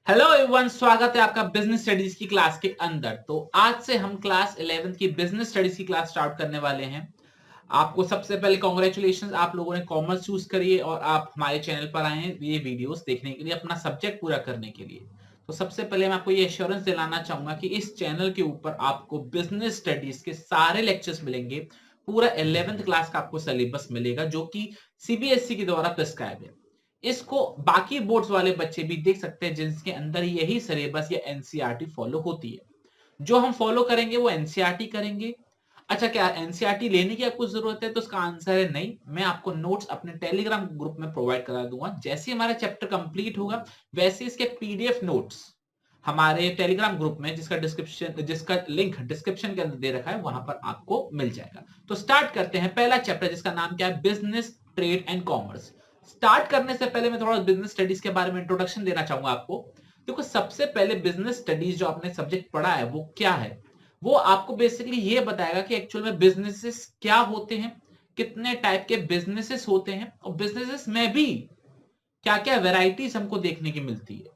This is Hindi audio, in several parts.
हेलो एवरीवन, स्वागत है आपका बिजनेस स्टडीज की क्लास के अंदर। तो आज से हम क्लास 11th की बिजनेस स्टडीज की क्लास स्टार्ट करने वाले हैं। आपको सबसे पहले कॉन्ग्रेचुलेशन, आप लोगों ने कॉमर्स चूज करिए और आप हमारे चैनल पर आए हैं ये वीडियोस देखने के लिए, अपना सब्जेक्ट पूरा करने के लिए। तो सबसे पहले मैं आपको ये एश्योरेंस दिलाना चाहूंगा कि इस चैनल के ऊपर आपको बिजनेस स्टडीज के सारे लेक्चर्स मिलेंगे। पूरा 11th क्लास का आपको सिलेबस मिलेगा जो कि सीबीएसई के द्वारा प्रिस्क्राइब है। इसको बाकी बोर्ड्स वाले बच्चे भी देख सकते हैं जिनके अंदर यही सिलेबस या एनसीईआरटी फॉलो होती है। जो हम फॉलो करेंगे वो एनसीईआरटी करेंगे। अच्छा, क्या एनसीईआरटी लेने की आपको जरूरत है? तो उसका आंसर है नहीं। मैं आपको नोट्स अपने टेलीग्राम ग्रुप में प्रोवाइड करा दूंगा। जैसे ही हमारा चैप्टर कंप्लीट होगा वैसे इसके पीडीएफ नोट्स हमारे टेलीग्राम ग्रुप में, जिसका लिंक डिस्क्रिप्शन के अंदर दे रखा है, वहां पर आपको मिल जाएगा। तो स्टार्ट करते हैं पहला चैप्टर जिसका नाम क्या है, business, trade and commerce. Start करने से पहले मैं थोड़ा बिजनेस स्टडीज के बारे में इंट्रोडक्शन देना चाहूंगा आपको। देखो, सबसे पहले बिजनेस स्टडीज जो आपने सब्जेक्ट पढ़ा है वो क्या है? वो आपको बेसिकली ये बताएगा कि एक्चुअल में बिजनेसेस क्या होते हैं, कितने टाइप के बिजनेसेस होते हैं, और बिजनेसेस में भी क्या क्या वेराइटीज हमको देखने की मिलती है।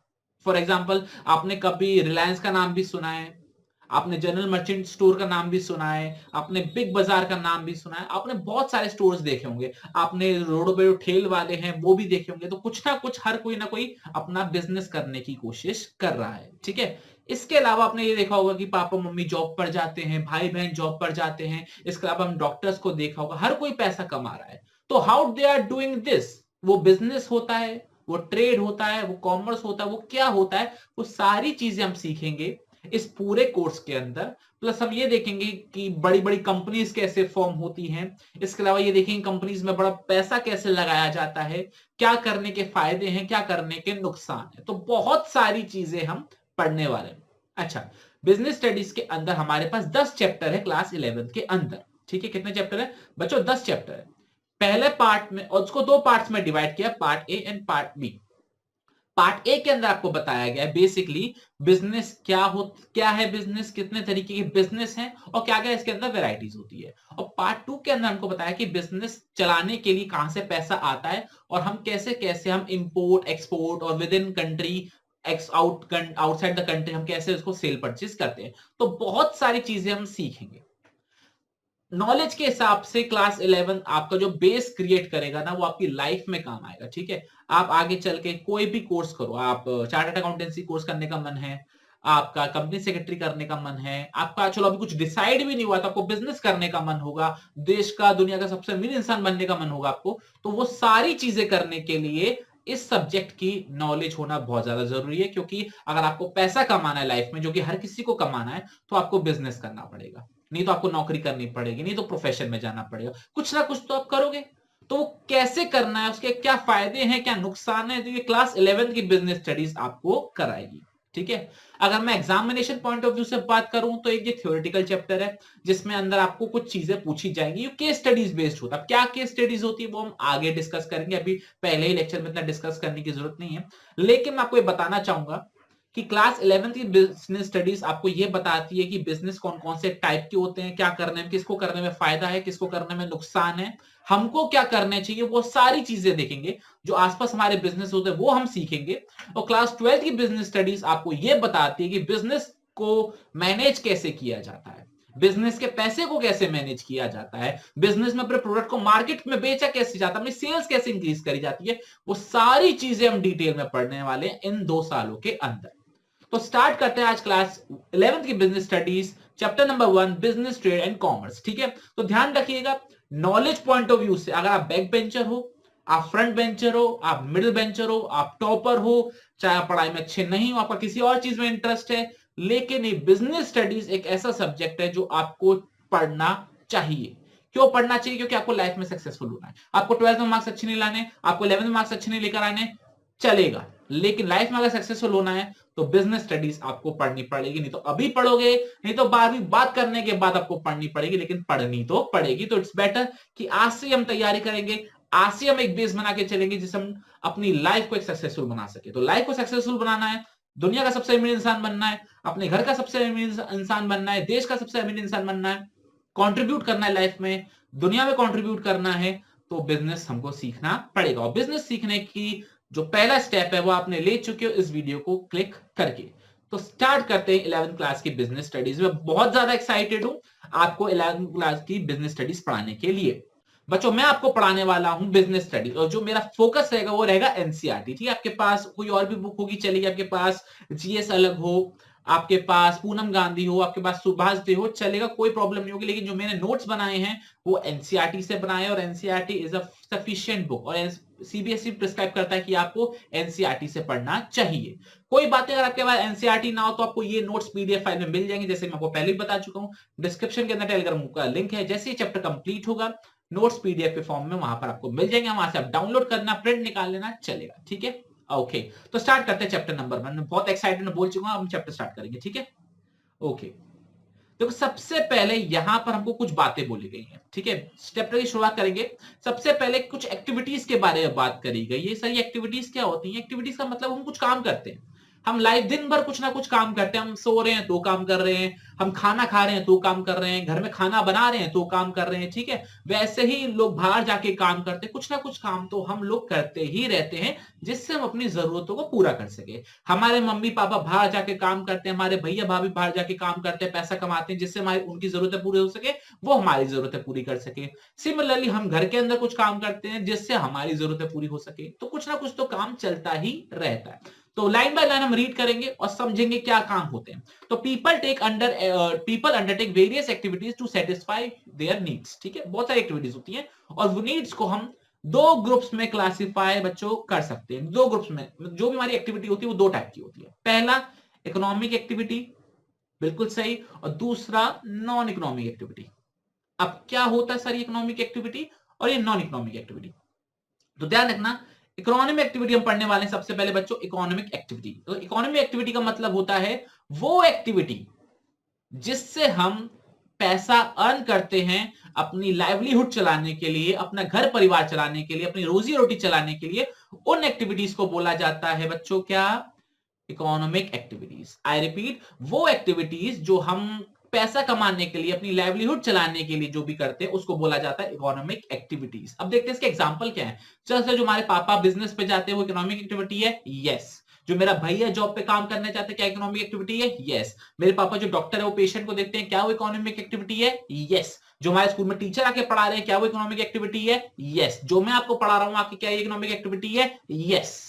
फॉर एग्जाम्पल, आपने कभी रिलायंस का नाम भी सुना है, आपने जनरल मर्चेंट स्टोर का नाम भी सुना है, आपने बिग बाजार का नाम भी सुना है, आपने बहुत सारे स्टोर्स देखे होंगे, आपने रोड पे जो ठेल वाले हैं वो भी देखे होंगे। तो कुछ ना कुछ हर कोई ना कोई अपना बिजनेस करने की कोशिश कर रहा है, ठीक है। इसके अलावा आपने ये देखा होगा कि पापा मम्मी जॉब पर जाते हैं, भाई बहन जॉब पर जाते हैं। इसके अलावा हम डॉक्टर्स को देखा होगा, हर कोई पैसा कमा रहा है। तो how they are doing this? वो बिजनेस होता है, वो ट्रेड होता है, वो कॉमर्स होता है, वो क्या होता है, वो सारी चीजें हम सीखेंगे इस पूरे कोर्स के अंदर। प्लस हम ये देखेंगे कि बड़ी बड़ी कंपनीज कैसे फॉर्म होती हैं। इसके अलावा ये देखेंगे कंपनीज में बड़ा पैसा कैसे लगाया जाता है, क्या करने के फायदे हैं, क्या करने के नुकसान है। तो बहुत सारी चीजें हम पढ़ने वाले हैं। अच्छा, बिजनेस स्टडीज के अंदर हमारे पास 10 चैप्टर है क्लास 11 के अंदर, ठीक है। कितने चैप्टर है बच्चों? 10 चैप्टर है। पहले पार्ट में, और उसको दो पार्ट्स में डिवाइड किया, part A and part B. Part A के अंदर आपको बताया गया है बेसिकली बिजनेस क्या है, बिजनेस कितने तरीके के बिजनेस हैं, और क्या क्या इसके अंदर वेराइटीज होती है। और पार्ट टू के अंदर हमको बताया कि बिजनेस चलाने के लिए कहां से पैसा आता है, और हम कैसे कैसे हम इंपोर्ट एक्सपोर्ट और with in country outside the country हम कैसे उसको सेल परचेज करते हैं। तो बहुत सारी चीजें हम सीखेंगे। नॉलेज के हिसाब से क्लास 11 आपका जो बेस क्रिएट करेगा ना, वो आपकी लाइफ में काम आएगा, ठीक है। आप आगे चल के कोई भी कोर्स करो, आप चार्टर्ड अकाउंटेंसी कोर्स करने का मन है, आपका कंपनी सेक्रेटरी करने का मन है, आपका चलो अभी कुछ डिसाइड भी नहीं हुआ तो आपको बिजनेस करने का मन होगा, देश का दुनिया का सबसे अमीर इंसान बनने का मन होगा आपको, तो वो सारी चीजें करने के लिए इस सब्जेक्ट की नॉलेज होना बहुत ज्यादा जरूरी है। क्योंकि अगर आपको पैसा कमाना है लाइफ में, जो कि हर किसी को कमाना है, तो आपको बिजनेस करना पड़ेगा। नहीं तो आपको नौकरी करनी पड़ेगी, नहीं तो प्रोफेशन में जाना पड़ेगा, कुछ ना कुछ तो आप करोगे। तो कैसे करना है, उसके क्या फायदे हैं, क्या नुकसान है, तो ये क्लास 11 की बिजनेस स्टडीज आपको कराएगी, ठीक है। अगर मैं एग्जामिनेशन पॉइंट ऑफ व्यू से बात करूं तो एक ये थ्योरेटिकल चैप्टर है जिसमें अंदर आपको कुछ चीजें पूछी जाएंगी। ये केस स्टडीज बेस्ड होता है। क्या केस स्टडीज होती है वो हम आगे डिस्कस करेंगे, अभी पहले ही लेक्चर में इतना डिस्कस करने की जरूरत नहीं है। लेकिन मैं आपको ये बताना चाहूंगा कि क्लास 11 की बिजनेस स्टडीज आपको यह बताती है कि बिजनेस कौन कौन से टाइप के होते हैं, क्या करने में, किसको करने में फायदा है, किसको करने में नुकसान है, हमको क्या करने चाहिए, वो सारी चीजें देखेंगे। जो आसपास हमारे बिजनेस होते हैं वो हम सीखेंगे। और क्लास 12 की बिजनेस स्टडीज आपको यह बताती है कि बिजनेस को मैनेज कैसे किया जाता है, बिजनेस के पैसे को कैसे मैनेज किया जाता है, बिजनेस में अपने प्रोडक्ट को मार्केट में बेचा कैसे जाता है, अपनी सेल्स कैसे इंक्रीज करी जाती है। वो सारी चीजें हम डिटेल में पढ़ने वाले हैं इन 2 सालों के अंदर। तो स्टार्ट करते हैं आज क्लास 11th की business studies, chapter number 1, business, trade and commerce, ठीक है। तो ध्यान रखिएगा, नॉलेज पॉइंट ऑफ व्यू से अगर आप बैक बेंचर हो, आप फ्रंट बेंचर हो, आप मिडिल बेंचर हो, आप टॉपर हो, चाहे आप पढ़ाई में अच्छे नहीं हो, आपका किसी और चीज में इंटरेस्ट है, लेकिन ये बिजनेस स्टडीज एक ऐसा सब्जेक्ट है जो आपको पढ़ना चाहिए। क्यों पढ़ना चाहिए? क्योंकि आपको लाइफ में सक्सेसफुल होना है। आपको 12th में मार्क्स अच्छे नहीं लाने, आपको 11th में मार्क्स अच्छे नहीं लेकर आने, चलेगा। लेकिन लाइफ में अगर सक्सेसफुल होना है तो बिजनेस स्टडीज आपको पढ़नी पड़ेगी। नहीं तो अभी पढ़ोगे, नहीं तो 12वीं बात करने के बाद आपको पढ़नी पड़ेगी, लेकिन पढ़नी तो पड़ेगी। तो इट्स बेटर कि आज से हम तैयारी करेंगे, आज से हम एक बेस बना के चलेंगे जिससे हम अपनी लाइफ को एक सक्सेसफुल बना सके। तो लाइफ को सक्सेसफुल बनाना है, दुनिया का सबसे अमीर इंसान बनना है, अपने घर का सबसे अमीर इंसान बनना है, देश का सबसे अमीर इंसान बनना है, कंट्रीब्यूट करना है लाइफ में, दुनिया में कंट्रीब्यूट करना है, तो बिजनेस हमको सीखना पड़ेगा। और बिजनेस सीखने की जो पहला स्टेप है वो आपने ले चुके हो इस वीडियो को क्लिक करके। तो स्टार्ट करते हैं 11th क्लास की बिजनेस स्टडीज में। बहुत ज्यादा एक्साइटेड हूं आपको 11th क्लास की बिजनेस स्टडीज पढ़ाने के लिए। बच्चों मैं आपको पढ़ाने वाला हूं बिजनेस स्टडी, और जो मेरा फोकस रहेगा वो रहेगा एनसीईआरटी। ठीक है, आपके पास कोई और भी बुक होगी चलेगी, आपके पास जीएस अलग हो, आपके पास पूनम गांधी हो, आपके पास सुभाष दे हो, चलेगा, कोई प्रॉब्लम नहीं होगी। लेकिन जो मैंने नोट्स बनाए हैं वो एनसीईआरटी से बनाए, और NCERT is a sufficient book, और सीबीएसई प्रिस्क्राइब करता है कि आपको एनसीईआरटी से पढ़ना चाहिए। कोई बातें अगर आपके पास एनसीईआरटी ना हो तो आपको ये नोट्स पीडीएफ फाइल में मिल जाएंगे, जैसे मैं आपको पहले भी बता चुका हूं। डिस्क्रिप्शन के अंदर टेलीग्राम का लिंक है, जैसे ये चैप्टर कंप्लीट होगा नोट्स पीडीएफ के फॉर्म में वहां पर आपको मिल जाएंगे, वहां से आप डाउनलोड करना, प्रिंट निकाल लेना, चलेगा। ठीक है, ओके। तो स्टार्ट करते हैं चैप्टर नंबर 1। मैं बहुत एक्साइटेड बोल चुका हूं, हम चैप्टर स्टार्ट करेंगे। ठीक है, ओके। देखो सबसे पहले यहां पर हमको कुछ बातें बोली गई हैं। ठीक है, चैप्टर की शुरुआत करेंगे। सबसे पहले कुछ एक्टिविटीज के बारे में बात करी गई। ये सारी एक्टिविटीज क्या होती हैं? एक्टिविटीज का मतलब हम कुछ काम करते हैं। हम लाइफ दिन भर कुछ ना कुछ काम करते हैं। हम सो रहे हैं तो काम कर रहे हैं, हम खाना खा रहे हैं तो काम कर रहे हैं, घर में खाना बना रहे हैं तो काम कर रहे हैं। ठीक है, वैसे ही लोग बाहर जाके काम करते हैं। कुछ ना कुछ काम तो हम लोग करते ही रहते हैं जिससे हम अपनी जरूरतों को पूरा कर सके। हमारे मम्मी पापा बाहर जाके काम करते हैं, हमारे भैया भाभी बाहर जाके काम करते हैं, पैसा कमाते हैं जिससे हमारी उनकी जरूरतें पूरी हो सके, वो हमारी जरूरतें पूरी कर सके। सिमिलरली हम घर के अंदर कुछ काम करते हैं जिससे हमारी जरूरतें पूरी हो सके। तो कुछ ना कुछ तो काम चलता ही रहता है। तो लाइन बाय लाइन हम रीड करेंगे और समझेंगे क्या काम होते हैं। तो people undertake various activities to satisfy their needs. ठीक है, बहुत सारी एक्टिविटीज होती हैं और वो नीड्स को हम दो ग्रुप्स में क्लासिफाई बच्चों कर सकते हैं। दो ग्रुप्स में जो भी हमारी एक्टिविटी होती है वो दो टाइप की होती है। पहला इकोनॉमिक एक्टिविटी, बिल्कुल सही, और दूसरा नॉन इकोनॉमिक एक्टिविटी। अब क्या होता है सर इकोनॉमिक एक्टिविटी और ये नॉन इकोनॉमिक एक्टिविटी? तो ध्यान रखना, इकोनॉमिक एक्टिविटी हम पढ़ने वाले हैं सबसे पहले बच्चों इकोनॉमिक एक्टिविटी। तो इकोनॉमिक एक्टिविटी का मतलब होता है वो एक्टिविटी जिससे हम पैसा अर्न करते हैं अपनी लाइवलीहुड चलाने के लिए, अपना घर परिवार चलाने के लिए, अपनी रोजी रोटी चलाने के लिए। उन एक्टिविटीज को बोला जाता है बच्चों क्या? Economic activities. आई रिपीट, वो एक्टिविटीज जो हम पैसा कमाने के लिए, अपनी लाइवलीहुड चलाने के लिए जो भी करते हैं उसको बोला जाता है इकोनॉमिक एक्टिविटीज। अब देखते हैं इसके एग्जांपल क्या है। जैसे जो हमारे पापा बिजनेस पे जाते हैं वो इकोनॉमिक एक्टिविटी है, यस। जो मेरा भैया जॉब पे काम करने जाते हैं क्या इकोनॉमिक एक्टिविटी है? यस। मेरे पापा जो डॉक्टर है वो पेशेंट को देखते हैं, क्या वो इकोनॉमिक एक्टिविटी है? यस। जो हमारे स्कूल में टीचर आके पढ़ा रहे हैं क्या वो इकोनॉमिक एक्टिविटी है? यस। जो मैं आपको पढ़ा रहा हूं आके क्या इकोनॉमिक एक्टिविटी है? यस।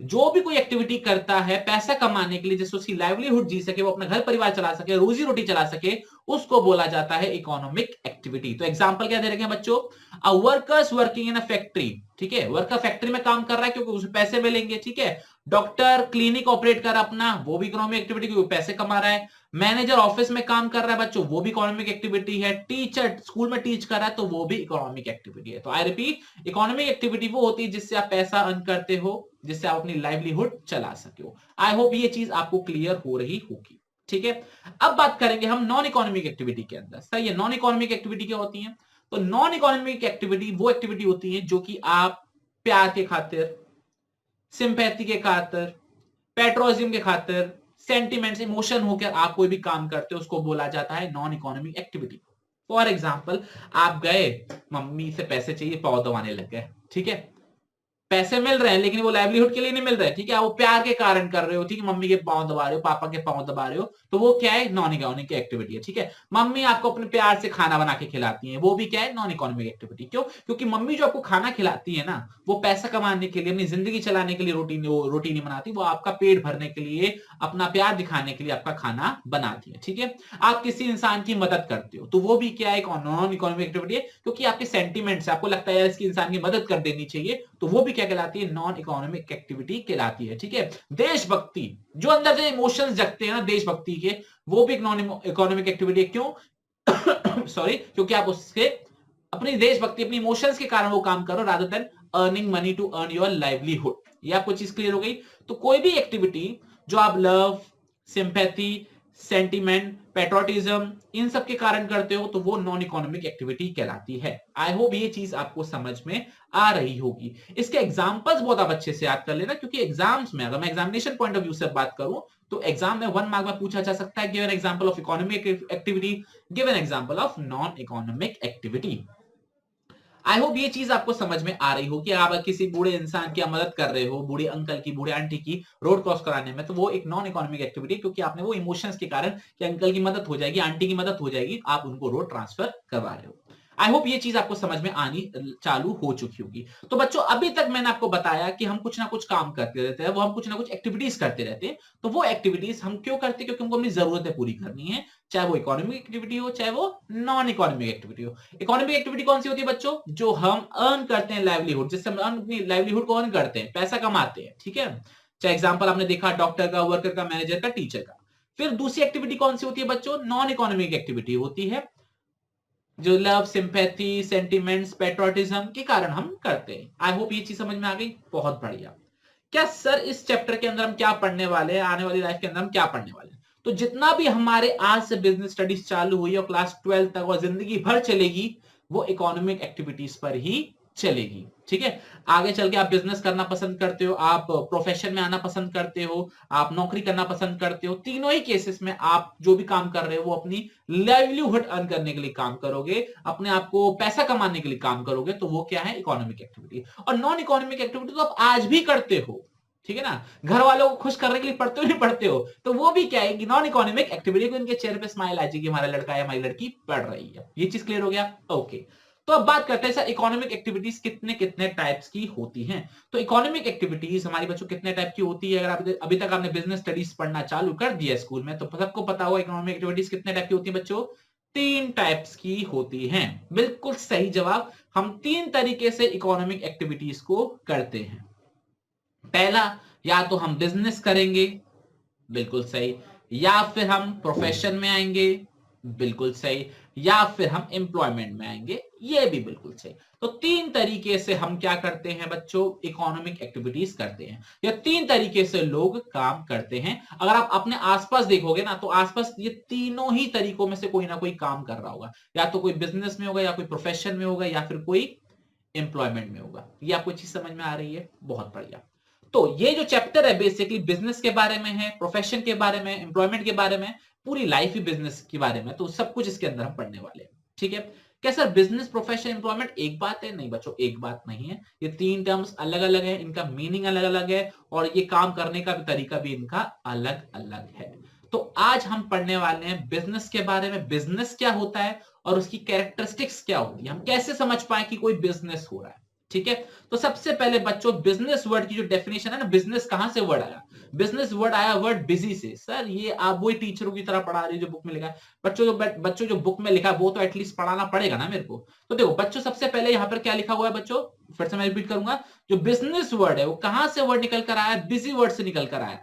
जो भी कोई एक्टिविटी करता है पैसा कमाने के लिए जिससे उसकी लाइवलीहुड जी सके, वो अपना घर परिवार चला सके, रोजी रोटी चला सके, उसको बोला जाता है इकोनॉमिक एक्टिविटी। तो एग्जांपल क्या दे रखे हैं बच्चों? A workers working in a factory. ठीक है, वर्कर फैक्ट्री में काम कर रहा है क्योंकि उसे पैसे मिलेंगे। ठीक है, डॉक्टर क्लिनिक ऑपरेट कर अपना, वो भी इकोनॉमिक एक्टिविटी क्योंकि पैसे कमा रहा है। मैनेजर ऑफिस में काम कर रहा है बच्चों, वो भी इकोनॉमिक एक्टिविटी है। टीचर स्कूल में टीच कर रहा है तो वो भी इकोनॉमिक एक्टिविटी है। तो आई रिपीट, इकोनॉमिक एक्टिविटी वो होती है जिससे आप पैसा अर्न करते हो, जिससे आप अपनी लाइवलीहुड चला सके हो। आई होप ये चीज आपको क्लियर हो रही होगी। ठीक है, अब बात करेंगे हम नॉन इकोनॉमिक एक्टिविटी के अंदर। सही है, नॉन इकोनॉमिक एक्टिविटी क्या होती है? तो नॉन इकोनॉमिक एक्टिविटी वो एक्टिविटी होती है जो कि आप प्यार के खातिर, सिंपैथी के खातिर, पेट्रोजियम के खातिर, सेंटिमेंट्स इमोशन होकर आप कोई भी काम करते हो उसको बोला जाता है non economic activity. For example, आप गए, मम्मी से पैसे चाहिए, पाव दबाने लग गए। ठीक है, पैसे मिल रहे हैं लेकिन वो लाइवलीहुड के लिए नहीं मिल रहे। ठीक है, वो प्यार के कारण कर रहे हो। ठीक है, मम्मी के पांव दबा रहे हो, पापा के पांव दबा रहे हो, तो वो क्या है? नॉन इकोनॉमिक एक्टिविटी है। ठीक है, मम्मी आपको अपने प्यार से खाना बना के खिलाती है, वो भी क्या है? Non economic activity. क्यों? क्योंकि मम्मी जो आपको खाना खिलाती है ना, वो पैसा कमाने के लिए, अपनी जिंदगी चलाने के लिए रोटी नहीं बनाती, वो आपका पेट भरने के लिए, अपना प्यार दिखाने के लिए आपका खाना बनाती है। ठीक है, आप किसी इंसान की मदद करते हो तो वो भी क्या है? नॉन इकोनॉमिक एक्टिविटी है, क्योंकि आपके सेंटीमेंट्स, आपको लगता है इसकी इंसान की मदद कर देनी चाहिए, तो वो भी क्या कहलाती है? नॉन इकोनॉमिक एक्टिविटी कहलाती है। ठीक है, देशभक्ति, जो अंदर से इमोशंस जगते हैं ना देशभक्ति के, वो भी नॉन इकोनॉमिक एक्टिविटी है। क्यों? सॉरी, क्योंकि आप उसके अपनी देशभक्ति, अपनी इमोशंस के कारण वो काम करो, rather than earning money to earn your livelihood. ये आपको चीज क्लियर हो गई? तो कोई भी एक्टिविटी जो आप लव, सिंपैथी, सेंटिमेंट, पेट्रोटिज्म इन सब के कारण करते हो तो वो नॉन इकोनॉमिक एक्टिविटी कहलाती है। आई होप ये चीज आपको समझ में आ रही होगी। इसके एग्जांपल्स बहुत आप अच्छे से याद कर लेना, क्योंकि एग्जाम्स में, अगर मैं एग्जामिनेशन पॉइंट ऑफ व्यू से बात करूं तो एग्जाम में 1 मार्क में पूछा जा सकता है, give an example of economic activity, give an example of non economic activity. I hope ये चीज आपको समझ में आ रही हो कि आप किसी बूढ़े इंसान की मदद कर रहे हो, बूढ़े अंकल की, बूढ़े आंटी की रोड क्रॉस कराने में, तो वो एक नॉन इकोनॉमिक एक्टिविटी, क्योंकि आपने वो इमोशंस के कारण कि अंकल की मदद हो जाएगी, आंटी की मदद हो जाएगी, आप उनको रोड ट्रांसफर करवा रहे हो। आई होप ये चीज आपको समझ में आनी चालू हो चुकी होगी। तो बच्चों अभी तक मैंने आपको बताया कि हम कुछ ना कुछ काम करते रहते हैं, वो हम कुछ ना कुछ एक्टिविटीज करते रहते हैं। तो वो एक्टिविटीज हम क्यों करते हैं? क्योंकि हमको अपनी जरूरतें पूरी करनी है, चाहे वो इकोनॉमिक एक्टिविटी हो चाहे वो नॉन इकोनॉमिक एक्टिविटी हो। इकोनॉमिक एक्टिविटी कौन सी होती है बच्चों? जो हम अर्न करते हैं लाइवलीहुड, जिससे हम अपनी लाइवलीहुड को अर्न करते हैं, पैसा कमाते हैं, ठीक है। चाहे एग्जांपल आपने देखा डॉक्टर का, वर्कर का, मैनेजर का, टीचर का। फिर दूसरी एक्टिविटी कौन सी होती है बच्चों? नॉन इकोनॉमिक एक्टिविटी होती है, जो लव, सिंपैथी, सेंटिमेंट्स, पेट्रोटिज्म के कारण हम करते हैं। आई होप ये चीज समझ में आ गई। बहुत बढ़िया। क्या सर इस चैप्टर के अंदर हम क्या पढ़ने वाले हैं, आने वाली लाइफ के अंदर हम क्या पढ़ने वाले हैं? तो जितना भी हमारे आज से बिजनेस स्टडीज चालू हुई और क्लास 12 तक और जिंदगी भर चलेगी, वो इकोनॉमिक एक्टिविटीज पर ही चलेगी, ठीक है। आगे चल के आप बिजनेस करना पसंद करते हो, आप प्रोफेशन में आना पसंद करते हो, आप नौकरी करना पसंद करते हो, तीनों ही केसेस में आप जो भी काम कर रहे हो वो अपनी लाइवलीहुड अर्न करने के लिए काम करोगे, अपने आप को पैसा कमाने के लिए काम करोगे, तो वो क्या है? Economic activity. और नॉन इकोनॉमिक एक्टिविटी तो आप आज भी करते हो, ठीक है ना। घर वालों को खुश करने के लिए पढ़ते हो, नहीं पढ़ते हो, तो वो भी क्या है कि नॉन इकोनॉमिक एक्टिविटी को इनके चेहरे पे स्माइल आ जाएगी, हमारा लड़का या हमारी लड़की पढ़ रही है। ये चीज क्लियर हो गया? ओके। तो अब बात करते हैं सर इकोनॉमिक एक्टिविटीज कितने कितने टाइप्स की होती हैं। तो इकोनॉमिक एक्टिविटीज हमारी बच्चों कितने टाइप की होती है? अगर अभी तक आपने बिजनेस स्टडीज पढ़ना चालू कर दिया स्कूल में, तो सबको पता होगा इकोनॉमिक एक्टिविटीज कितने टाइप की होती है बच्चों? 3 टाइप्स की होती हैं। बिल्कुल सही जवाब। हम 3 तरीके से इकोनॉमिक एक्टिविटीज को करते हैं। पहला, या तो हम बिजनेस करेंगे, बिल्कुल सही, या फिर हम प्रोफेशन में आएंगे, बिल्कुल सही, या फिर हम एम्प्लॉयमेंट में आएंगे, ये भी बिल्कुल सही। तो 3 तरीके से हम क्या करते हैं बच्चों? इकोनॉमिक एक्टिविटीज करते हैं, या 3 तरीके से लोग काम करते हैं। अगर आप अपने आसपास देखोगे ना, तो आसपास ये तीनों ही तरीकों में से कोई ना कोई काम कर रहा होगा, या तो कोई बिजनेस में होगा, या कोई प्रोफेशन में होगा, या फिर कोई एम्प्लॉयमेंट में होगा। ये आपको चीज समझ में आ रही है? बहुत बढ़िया। तो ये जो चैप्टर है बेसिकली बिजनेस के बारे में है, प्रोफेशन के बारे में, एम्प्लॉयमेंट के बारे में, पूरी लाइफ ही बिजनेस के बारे में, तो सब कुछ इसके अंदर हम पढ़ने वाले हैं, ठीक है। क्या सर बिजनेस, प्रोफेशन, एम्प्लॉयमेंट एक बात है? नहीं बच्चों, एक बात नहीं है। ये 3 टर्म्स अलग अलग है, इनका मीनिंग अलग अलग है, और ये काम करने का भी तरीका भी इनका अलग अलग है। तो आज हम पढ़ने वाले हैं बिजनेस के बारे में, बिजनेस क्या होता है और उसकी कैरेक्टरिस्टिक्स क्या होती है, हम कैसे समझ पाए कि कोई बिजनेस हो रहा है, ठीक है। तो सबसे पहले बच्चों बिजनेस वर्ड की जो डेफिनेशन है ना, बिजनेस कहां से वर्ड आया? बिजनेस वर्ड आया वर्ड बिजी से। सर ये आप वही टीचरों की तरह पढ़ा रही जो बुक में लिखा है। बच्चों जो बुक में लिखा है वो तो एटलीस्ट पढ़ाना पड़ेगा ना मेरे को। तो देखो बच्चों, सबसे पहले यहाँ पर क्या लिखा हुआ है बच्चों, फिर से मैं रिपीट करूंगा। जो बिजनेस वर्ड है वो कहां से वर्ड निकल कर आया? बिजी वर्ड से निकल कर आया।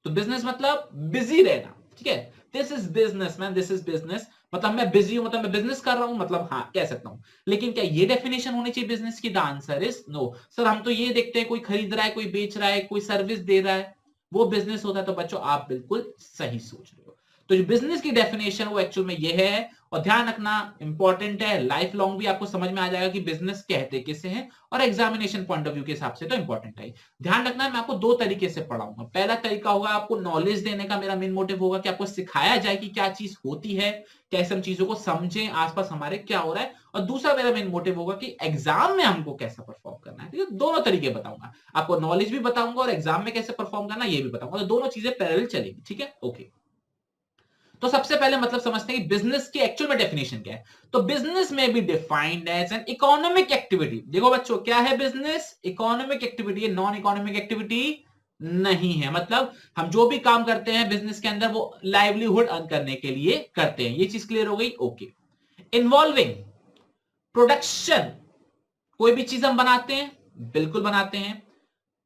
तो बिजनेस मतलब बिजी रहना, ठीक है। This is business man, this is business, मतलब मैं बिजी हूं, मतलब मैं बिजनेस कर रहा हूं, मतलब हाँ कह सकता हूं। लेकिन क्या ये डेफिनेशन होनी चाहिए बिजनेस की? The answer is no. Sir हम तो ये देखते हैं कोई खरीद रहा है, कोई बेच रहा है, कोई सर्विस दे रहा है, वो बिजनेस होता है। तो बच्चों आप बिल्कुल सही सोच रहे हो। तो जो बिजनेस की डेफिनेशन वो एक्चुअल में ये है, और ध्यान रखना इंपॉर्टेंट है, लाइफ लॉन्ग भी आपको समझ में आ जाएगा कि बिजनेस कहते किसे हैं, और एग्जामिनेशन पॉइंट ऑफ व्यू के हिसाब से तो इंपॉर्टेंट है। ध्यान रखना है, मैं आपको 2 तरीके से पढ़ाऊंगा। पहला तरीका होगा आपको नॉलेज देने का, मेरा मेन मोटिव होगा कि आपको सिखाया जाए कि क्या चीज होती है, कैसे हम चीजों को समझें, आसपास हमारे क्या हो रहा है। और दूसरा मेरा मेन मोटिव होगा कि एग्जाम में हमको कैसा परफॉर्म करना है, ठीक है। दोनों तरीके बताऊंगा आपको, नॉलेज भी बताऊंगा और एग्जाम में कैसे परफॉर्म करना ये भी बताऊंगा। तो दोनों चीजें पैरेलल चलेगी, ठीक है। ओके, तो सबसे पहले मतलब समझते हैं कि बिजनेस की एक्चुअल में डेफिनेशन क्या है। तो बिजनेस में be defined as an economic activity. देखो बच्चों, क्या है बिजनेस? इकोनॉमिक एक्टिविटी है, नॉन इकोनॉमिक एक्टिविटी नहीं है। मतलब हम जो भी काम करते हैं बिजनेस के अंदर वो लाइवलीहुड अर्न करने के लिए करते हैं। ये चीज क्लियर हो गई? ओके। इन्वॉल्विंग प्रोडक्शन, कोई भी चीज हम बनाते हैं, बिल्कुल बनाते हैं,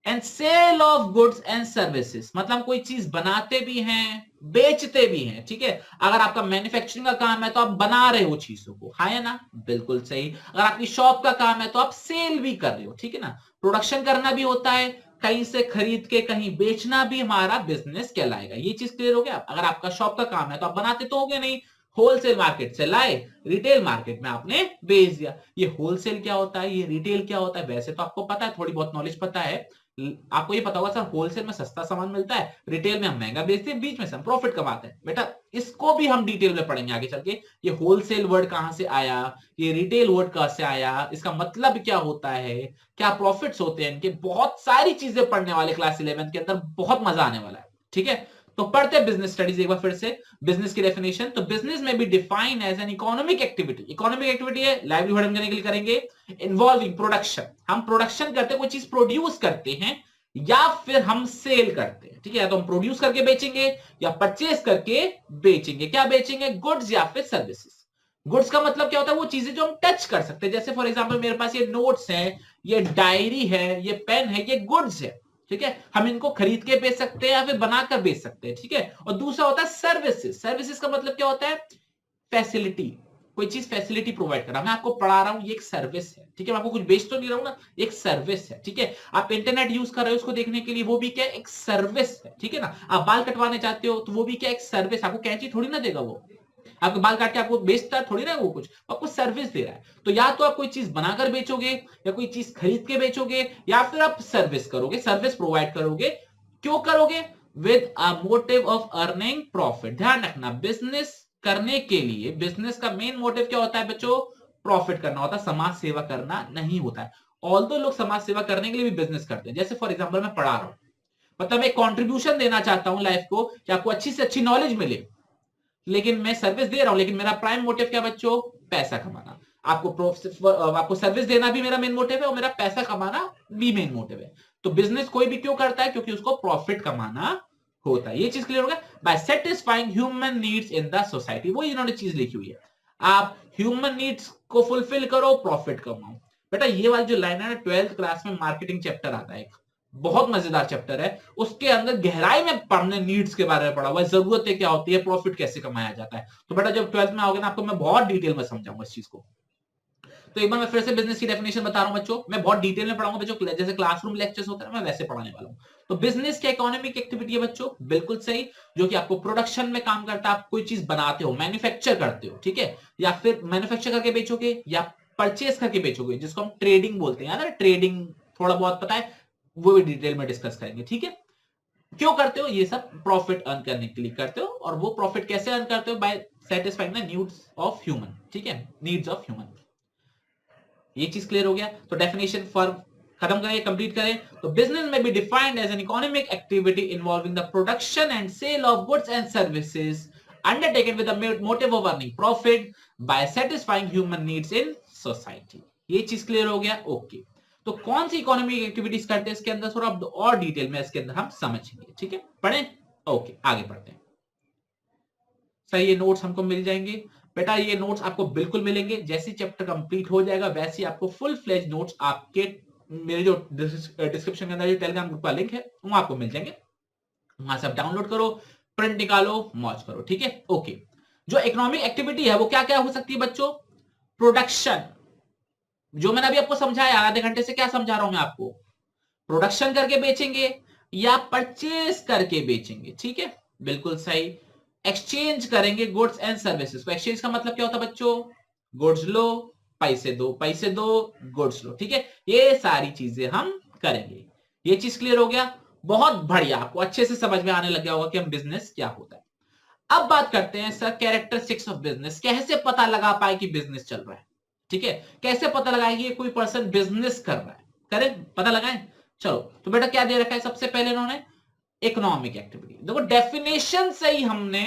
and sale of goods and services, मतलब कोई चीज बनाते भी हैं, बेचते भी हैं, ठीक है। अगर आपका मैन्युफैक्चरिंग का काम है तो आप बना रहे हो चीजों को, हाँ या ना? बिल्कुल सही। अगर आपकी शॉप का काम है तो आप सेल भी कर रहे हो, ठीक है ना। प्रोडक्शन करना भी होता है, कहीं से खरीद के कहीं बेचना भी हमारा बिजनेस कहलाएगा। ये चीज क्लियर हो गया? अगर आपका शॉप का काम है तो आप बनाते तो होगे नहीं, होलसेल मार्केट से लाए, रिटेल मार्केट में आपने बेच दिया। ये होलसेल क्या होता है, ये रिटेल क्या होता है, वैसे तो आपको पता है, थोड़ी बहुत नॉलेज पता है। आपको ये पता होगा सर होलसेल में सस्ता सामान मिलता है, रिटेल में हम महंगा बेचते हैं, बीच में से हम प्रॉफिट कमाते हैं। बेटा इसको भी हम डिटेल में पढ़ेंगे आगे चल के। ये होलसेल वर्ड कहां से आया, ये रिटेल वर्ड कहां से आया, इसका मतलब क्या होता है, क्या प्रॉफिट्स होते हैं इनके, बहुत सारी चीजें पढ़ने वाले क्लास 11 के अंदर, बहुत मजा आने वाला है। ठीक है, तो पढ़ते हैं बिजनेस स्टडीज एक बार फिर से। बिजनेस की डेफिनेशन, तो बिजनेस में भी define as an economic activity. Economic activity है, लाइवलीहुड हम करने के लिए करेंगे, इन्वॉल्विंग प्रोडक्शन। हम प्रोडक्शन करते हैं, कोई चीज प्रोड्यूस करते हैं या फिर हम सेल करते हैं। ठीक है, या तो हम प्रोड्यूस करके बेचेंगे या परचेस करके बेचेंगे। क्या बेचेंगे, गुड्स या फिर सर्विसेज। गुड्स का मतलब क्या होता है, वो चीजें जो हम टच कर सकते हैं। जैसे फॉर एग्जांपल मेरे पास ये नोट्स हैं, ये डायरी है, ये पेन है, ये गुड्स है। ठीक है, हम इनको खरीद के बेच सकते हैं या फिर बनाकर बेच सकते हैं। ठीक है, और दूसरा होता है सर्विसेज। सर्विसेज का मतलब क्या होता है, फैसिलिटी, कोई चीज फैसिलिटी प्रोवाइड करना। मैं आपको पढ़ा रहा हूं, ये एक सर्विस है। ठीक है, मैं आपको कुछ बेच तो नहीं रहा हूं ना, एक सर्विस है। ठीक है, आप इंटरनेट यूज कर रहे हो उसको देखने के लिए, वो भी क्या, एक सर्विस है। ठीक है ना, आप बाल कटवाने चाहते हो तो वो भी क्या, एक सर्विस। आपको कैंची थोड़ी ना देगा वो, आपके बाल काट के आपको बेचता थोड़ी ना वो, कुछ आपको सर्विस दे रहा है। तो या तो आप कोई चीज बनाकर बेचोगे, या कोई चीज खरीद के बेचोगे, या फिर आप सर्विस करोगे, सर्विस प्रोवाइड करोगे। क्यों करोगे, with a motive of earning profit. ध्यान रखना, बिजनेस करने के लिए, बिजनेस का मेन मोटिव क्या होता है बच्चों, प्रॉफिट करना होता है, समाज सेवा करना नहीं होता है। ऑल्दो लोग समाज सेवा करने के लिए भी बिजनेस करते हैं। जैसे फॉर एग्जांपल मैं पढ़ा रहा हूं, मतलब एक कंट्रीब्यूशन देना चाहता हूं लाइफ को, कि आपको अच्छी से अच्छी नॉलेज मिले, लेकिन मैं सर्विस दे रहा हूं, लेकिन मेरा प्राइम मोटिव क्या बच्चों, पैसा कमाना। आपको सर्विस देना भी मेरा मेन मोटिव है, और मेरा पैसा कमाना भी मेन मोटिव है। तो बिजनेस कोई भी क्यों करता है, क्योंकि उसको प्रॉफिट कमाना होता है। ये चीज क्लियर हो गया, by satisfying human needs in the society. वो इन्होंने चीज लिखी हुई है, आप ह्यूमन नीड्स को फुलफिल करो, प्रॉफिट कमाओ। बेटा ये वाली जो लाइन है ना, 12th क्लास में मार्केटिंग चैप्टर आता है, बहुत मजेदार चैप्टर है। उसके अंदर गहराई में पढ़ने नीड्स के बारे में पढ़ा हुआ है, जरूरतें क्या होती है, प्रॉफिट कैसे कमाया जाता है। तो बेटा जब 12th में आओगे ना, आपको मैं बहुत डिटेल में समझाऊंगा इस चीज को। तो एक बार मैं फिर से बिजनेस की डेफिनेशन बता रहा हूं बच्चों, मैं बहुत डिटेल में पढ़ाऊंगा बच्चों, जैसे क्लासरूम लेक्चर्स होता है मैं वैसे पढ़ाने वाला हूं। तो बिजनेस क्या इकोनॉमिक एक्टिविटी है बच्चों, बिल्कुल सही, जो कि आपको प्रोडक्शन में काम करता है। आप कोई चीज बनाते हो, मैन्युफैक्चर करते हो, ठीक है, या फिर मैन्युफैक्चर करके बेचोगे या परचेस करके बेचोगे, जिसको हम ट्रेडिंग बोलते हैं ना, ट्रेडिंग थोड़ा बहुत पता है, वो भी डिटेल में डिस्कस करेंगे। ठीक है, क्यों करते हो, ये सब प्रॉफिट अर्न करने के लिए करते हो, और वो प्रॉफिट कैसे अर्न करते हो, by satisfying the needs of human. ठीक है, नीड्स ऑफ ह्यूमन। ये चीज क्लियर हो गया। तो डेफिनेशन फॉर खत्म करें, कंप्लीट करें। तो बिजनेस में be defined as an economic activity involving the production and sale of goods and services undertaken with the motive of earning profit by satisfying human needs in society. ये चीज क्लियर हो गया, ओके। तो कौन सी इकोनॉमिक एक्टिविटीज करते हैं इसके अंदर, थोड़ा और डिटेल में इसके अंदर हम समझेंगे। ठीक है, पढ़ें, ओके आगे बढ़ते हैं। सही, ये नोट्स हमको मिल जाएंगे बेटा, ये नोट्स आपको बिल्कुल मिलेंगे। जैसे चैप्टर कंप्लीट हो जाएगा वैसे ही आपको फुल फ्लेज नोट्स आपके मेरे जो डिस्क्रिप्शन के अंदर जो टेलीग्राम ग्रुप का लिंक है वो आपको मिल जाएंगे, वहां से आप डाउनलोड करो, प्रिंट निकालो, मौज करो। ठीक है, ओके। जो इकोनॉमिक एक्टिविटी है वो क्या क्या हो सकती है बच्चों, प्रोडक्शन, जो मैंने अभी आपको समझाया आधे घंटे से, क्या समझा रहा हूं मैं आपको, प्रोडक्शन करके बेचेंगे या परचेज करके बेचेंगे। ठीक है, बिल्कुल सही। एक्सचेंज करेंगे गुड्स एंड सर्विसेज को। एक्सचेंज का मतलब क्या होता है बच्चों, गुड्स लो, पैसे दो, पैसे दो, गुड्स लो। ठीक है, ये सारी चीजें हम करेंगे। ये चीज क्लियर हो गया, बहुत बढ़िया, आपको अच्छे से समझ में आने लग गया होगा कि हम बिजनेस क्या होता है। अब बात करते हैं सर कैरेक्टरिस्टिक्स ऑफ बिजनेस, कैसे पता लगा पाए कि बिजनेस चल रहा है। ठीक है, कैसे पता लगाए कि कोई पर्सन बिजनेस कर रहा है, करें पता लगाएं। चलो, तो बेटा क्या दे रखा है, सबसे पहले इन्होंने इकोनॉमिक एक्टिविटी। देखो डेफिनेशन से ही हमने